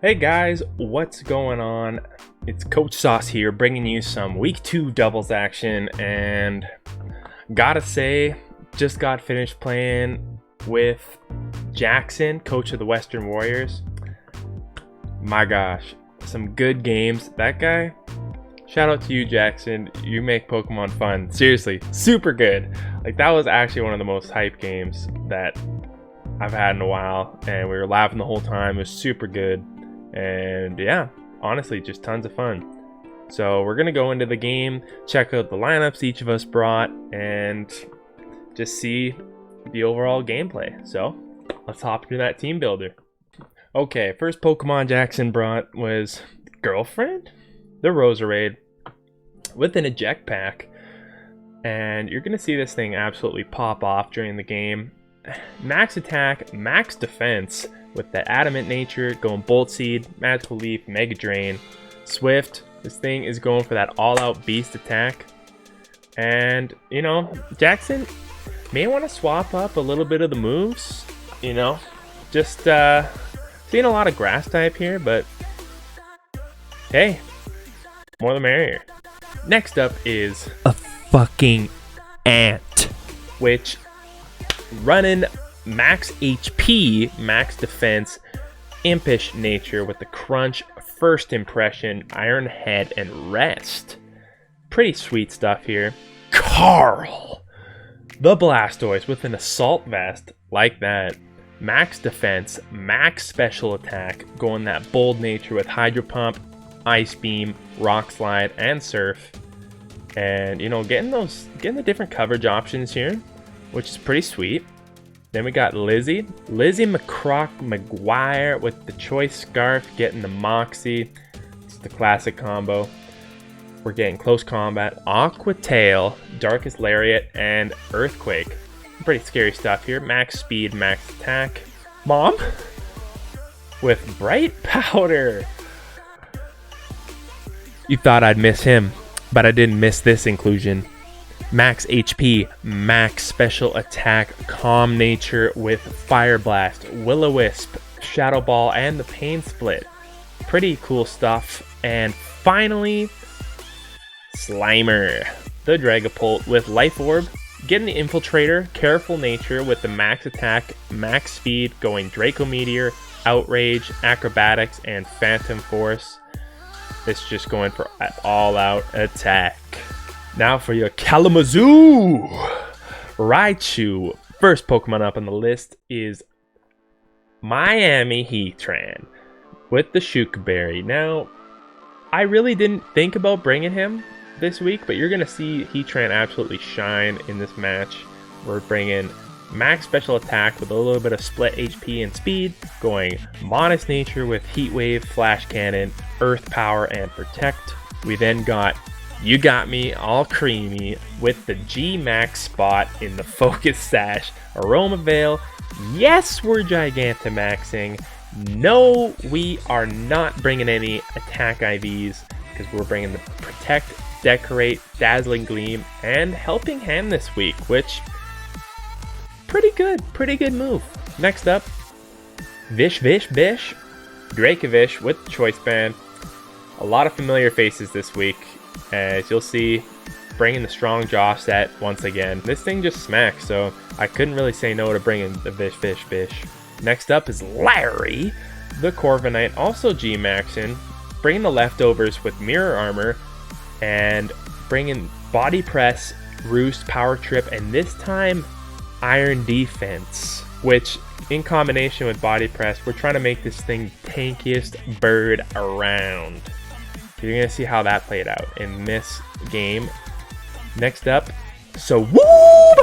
Hey guys, what's going on? It's Coach Sauce here, bringing you some week 2 doubles action, and gotta say, just got finished playing with Jackson, coach of the Western Warriors. My gosh, some good games. That guy, shout out to you, Jackson. You make Pokemon fun. Seriously, super good. Like, that was actually one of the most hype games that I've had in a while, and we were laughing the whole time. It was super good. And yeah, honestly, just tons of fun. So we're gonna go into the game, check out the lineups each of us brought, and just see the overall gameplay. So let's hop into that team builder. Okay, first Pokemon Jackson brought was Girlfriend, the Roserade, with an eject pack. And you're gonna see this thing absolutely pop off during the game. Max attack, max defense, with the adamant nature, going Bolt Seed, Magical Leaf, Mega Drain, Swift. This thing is going for that all-out beast attack. And, you know, Jackson may want to swap up a little bit of the moves, you know. Just seeing a lot of grass type here, but hey, more the merrier. Next up is a fucking ant, which running max HP, max defense, impish nature with the crunch, first impression, iron head, and rest. Pretty sweet stuff here. Carl, the Blastoise with an assault vest like that. Max defense, max special attack, going that bold nature with Hydro Pump, Ice Beam, Rock Slide, and Surf. And, you know, getting the different coverage options here, which is pretty sweet. Then we got Lizzie McGuire with the Choice Scarf, getting the Moxie. It's the classic combo. We're getting Close Combat, Aqua Tail, Darkest Lariat, and Earthquake. Pretty scary stuff here. Max speed, max attack. Mom with Bright Powder. You thought I'd miss him, but I didn't miss this inclusion. Max HP, max special attack, calm nature with Fire Blast, Will-O-Wisp, Shadow Ball, and the Pain Split. Pretty cool stuff. And finally, Slimer, the Dragapult with Life Orb, getting the Infiltrator, Careful Nature with the max attack, max speed, going Draco Meteor, Outrage, Acrobatics, and Phantom Force. It's just going for an all-out attack. Now for your Kalamazoo Raichu. First Pokemon up on the list is Miami Heatran with the Jkkayy. Now, I really didn't think about bringing him this week, but you're going to see Heatran absolutely shine in this match. We're bringing max special attack with a little bit of split HP and speed, going Modest Nature with Heat Wave, Flash Cannon, Earth Power, and Protect. We then got You Got Me all creamy with the G-Max spot in the Focus Sash, Aroma Veil. Yes, we're Gigantamaxing. No, we are not bringing any attack IVs because we're bringing the Protect, Decorate, Dazzling Gleam, and Helping Hand this week, which pretty good move. Next up, Bish, Dracovish with the Choice Band. A lot of familiar faces this week. As you'll see, bringing the strong jaw set once again. This thing just smacks, so I couldn't really say no to bringing the Bish. Next up is Larry, the Corviknight, also G-Maxing, bringing the leftovers with Mirror Armor, and bringing Body Press, Roost, Power Trip, and this time Iron Defense, which in combination with Body Press, we're trying to make this thing tankiest bird around. You're going to see how that played out in this game. Next up, Swoob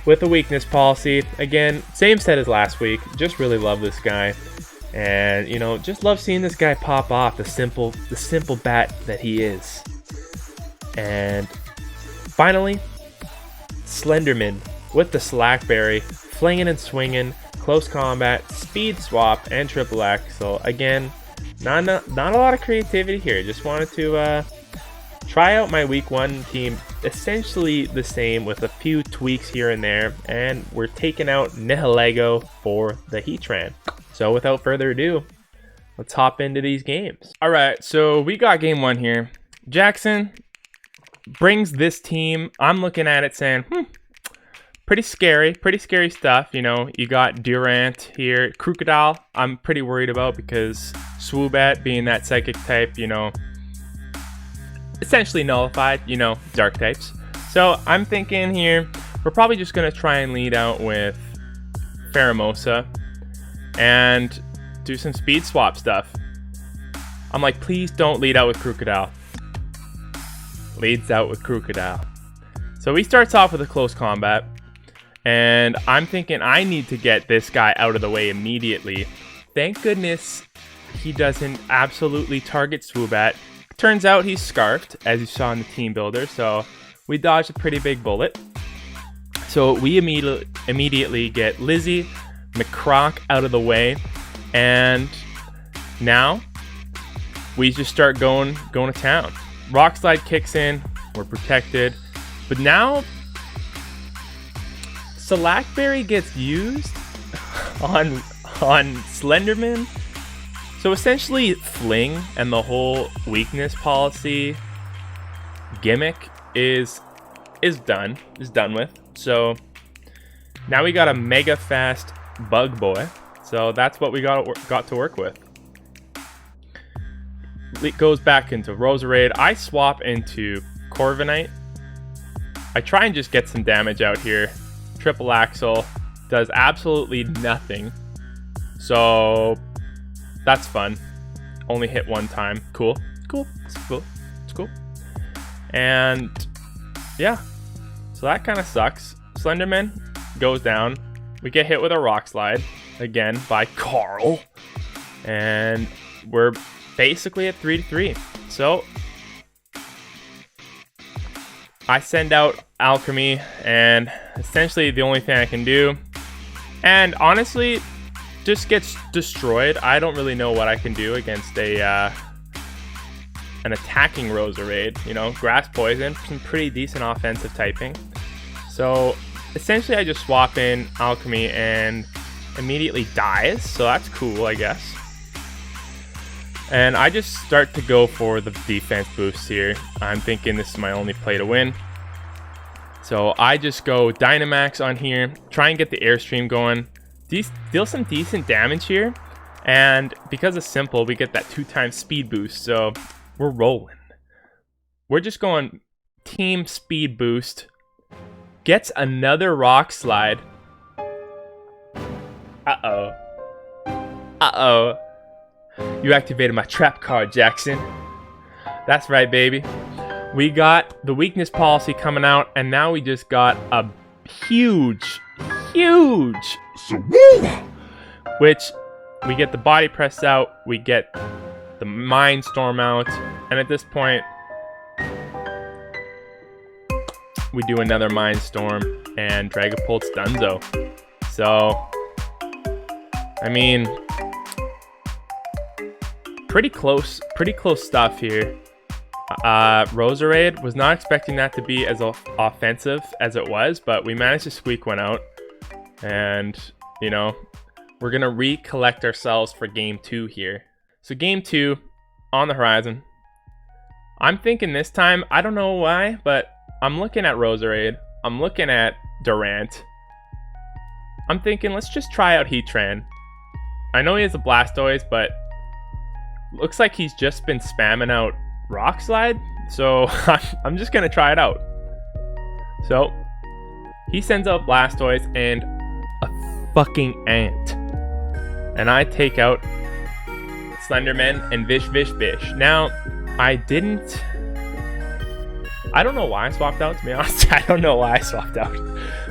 with a weakness policy. Again, same set as last week. Just really love this guy. And, you know, just love seeing this guy pop off, the simple bat that he is. And finally, Slenderman with the Slackberry, flinging and swinging, close combat, speed swap, and triple axle. Again, not a lot of creativity here. Just wanted to try out my week 1 team essentially the same with a few tweaks here and there, and we're taking out Nihilego for the Heatran. So without further ado, let's hop into these games. All right, so we got game 1 here. Jackson brings this team. I'm looking at it saying, pretty scary stuff. You know, you got Durant here. Crocodile, I'm pretty worried about because Swoobat being that psychic type, you know, essentially nullified, you know, dark types. So I'm thinking here, we're probably just going to try and lead out with Pheromosa and do some speed swap stuff. I'm like, please don't lead out with Crocodile. Leads out with Crocodile. So he starts off with a close combat, and I'm thinking I need to get this guy out of the way immediately. Thank goodness he doesn't absolutely target Swoobat. Turns out he's scarfed, as you saw in the team builder, so we dodged a pretty big bullet. So we immediately get Lizzie, McCroc out of the way, and now we just start going to town. Rock Slide kicks in, we're protected, but now Slackberry gets used on Slenderman. So essentially Fling and the whole weakness policy gimmick is done with. So now we got a mega fast Bug Boy. So that's what we got to work with. It goes back into Roserade. I swap into Corviknight. I try and just get some damage out here. Triple Axle does absolutely nothing. So that's fun. Only hit one time. Cool. It's cool. And yeah. So that kind of sucks. Slenderman goes down. We get hit with a Rock Slide again by Carl. And we're basically at 3-3. So I send out Alchemy, and essentially the only thing I can do, and honestly just gets destroyed. I don't really know what I can do against an attacking Roserade. You know, Grass Poison, some pretty decent offensive typing. So essentially I just swap in Alchemy and immediately dies, so that's cool, I guess. And I just start to go for the defense boosts here. I'm thinking this is my only play to win. So I just go Dynamax on here, try and get the Airstream going, deal some decent damage here. And because of Simple, we get that 2x speed boost, so we're rolling. We're just going team speed boost. Gets another Rock Slide. Uh-oh. You activated my trap card, Jackson. That's right, baby. We got the weakness policy coming out, and now we just got a huge, which we get the body press out, we get the Mind Storm out, and at this point, we do another Mind Storm, and Dragapult's donezo. So, I mean, pretty close stuff here. Roserade, was not expecting that to be as offensive as it was, but we managed to squeak one out. And, you know, we're going to recollect ourselves for game 2 here. So game 2 on the horizon. I'm thinking this time, I don't know why, but I'm looking at Roserade. I'm looking at Durant. I'm thinking, let's just try out Heatran. I know he has a Blastoise, but looks like he's just been spamming out Rock Slide, so I'm just gonna try it out. So he sends out Blastoise and a fucking ant, and I take out Slenderman and Vish. Now I don't know why I swapped out, to be honest. I don't know why I swapped out,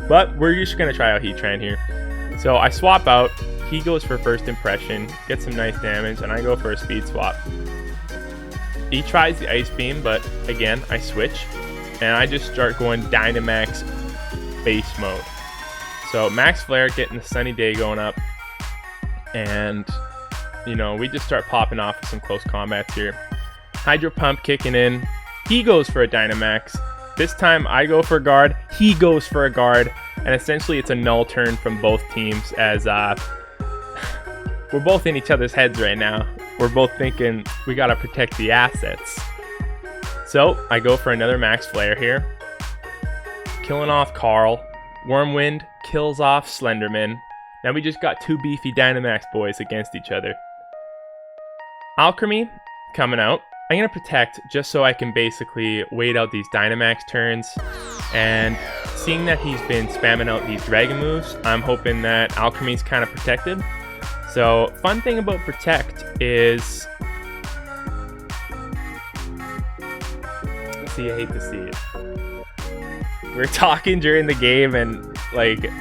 but we're just gonna try out Heatran here. So I swap out. He goes for first impression, gets some nice damage, and I go for a speed swap. He tries the Ice Beam, but again, I switch, and I just start going Dynamax base mode. So Max Flare, getting the Sunny Day going up, and, you know, we just start popping off with some close combats here. Hydro Pump kicking in. He goes for a Dynamax. This time I go for a guard, he goes for a guard, and essentially it's a null turn from both teams as we're both in each other's heads right now. we're both thinking we gotta protect the assets. So I go for another max flare here, killing off Carl. Wormwind kills off Slenderman. Now we just got two beefy Dynamax boys against each other. Alchemy coming out. I'm gonna protect just so I can basically wait out these Dynamax turns. And seeing that he's been spamming out these dragon moves, I'm hoping that Alchemy's kind of protected. So fun thing about protect is, see, I hate to see it. We're talking during the game and like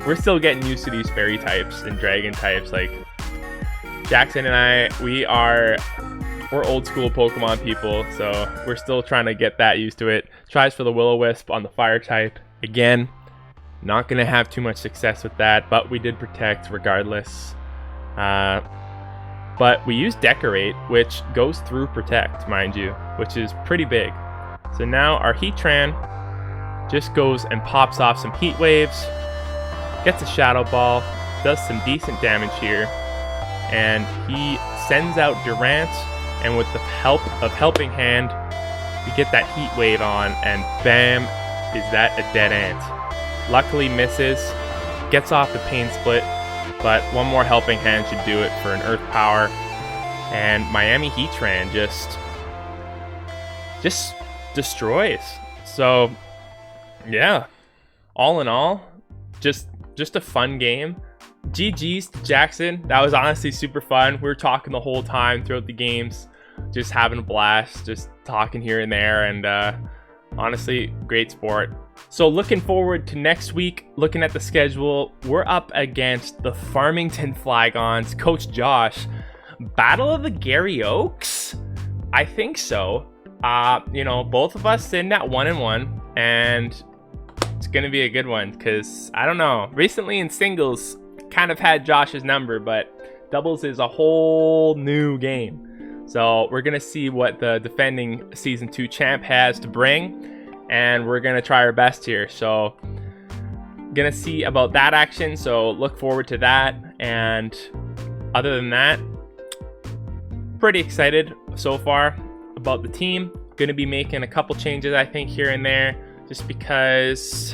we're still getting used to these fairy types and dragon types. Like Jackson and I, we're old school Pokemon people, so we're still trying to get that used to it. Tries for the Will-O-Wisp on the fire type. Again, not gonna have too much success with that, but we did protect regardless. But we used Decorate, which goes through protect, mind you, which is pretty big. So now our Heatran just goes and pops off some Heat Waves, gets a Shadow Ball, does some decent damage here, and he sends out Durant, and with the help of Helping Hand, we get that Heat Wave on, and bam, is that a dead ant. Luckily misses, gets off the Pain Split, but one more Helping Hand should do it for an Earth Power, and Miami Heatran just destroys. So yeah, all in all, just a fun game. GG's to Jackson. That was honestly super fun. We were talking the whole time throughout the games, just having a blast, just talking here and there, and honestly, great sport. So looking forward to next week, looking at the schedule, we're up against the Farmington Flygons, Coach Josh. Battle of the Gary Oaks? I think so. You know, both of us sitting at 1-1, and it's gonna be a good one, because I don't know, recently in singles kind of had Josh's number, but doubles is a whole new game. So we're gonna see what the defending season 2 champ has to bring, and we're gonna try our best here. So gonna see about that action, so look forward to that. And other than that, pretty excited so far about the team. Gonna be making a couple changes, I think, here and there, just because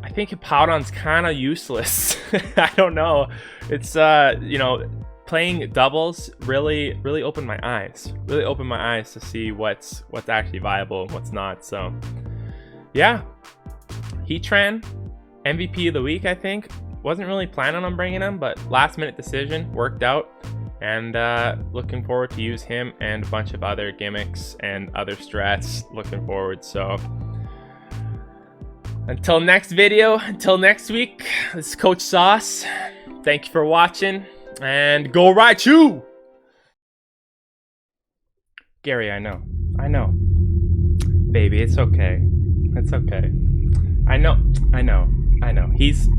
I think Hippowdon's kind of useless. I don't know. It's you know, playing doubles really opened my eyes. Really opened my eyes to see what's actually viable and what's not. So yeah, Heatran, MVP of the week, I think. Wasn't really planning on bringing him, but last minute decision worked out. And looking forward to use him and a bunch of other gimmicks and other strats. Looking forward. So until next video, until next week, this is Coach Sauce. Thank you for watching, and go Raichu! Gary, I know. Baby, it's okay. It's okay. I know. He's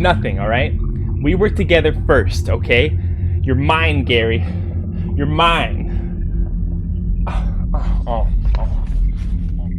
nothing, alright? We were together first, okay? You're mine, Gary. You're mine. Oh.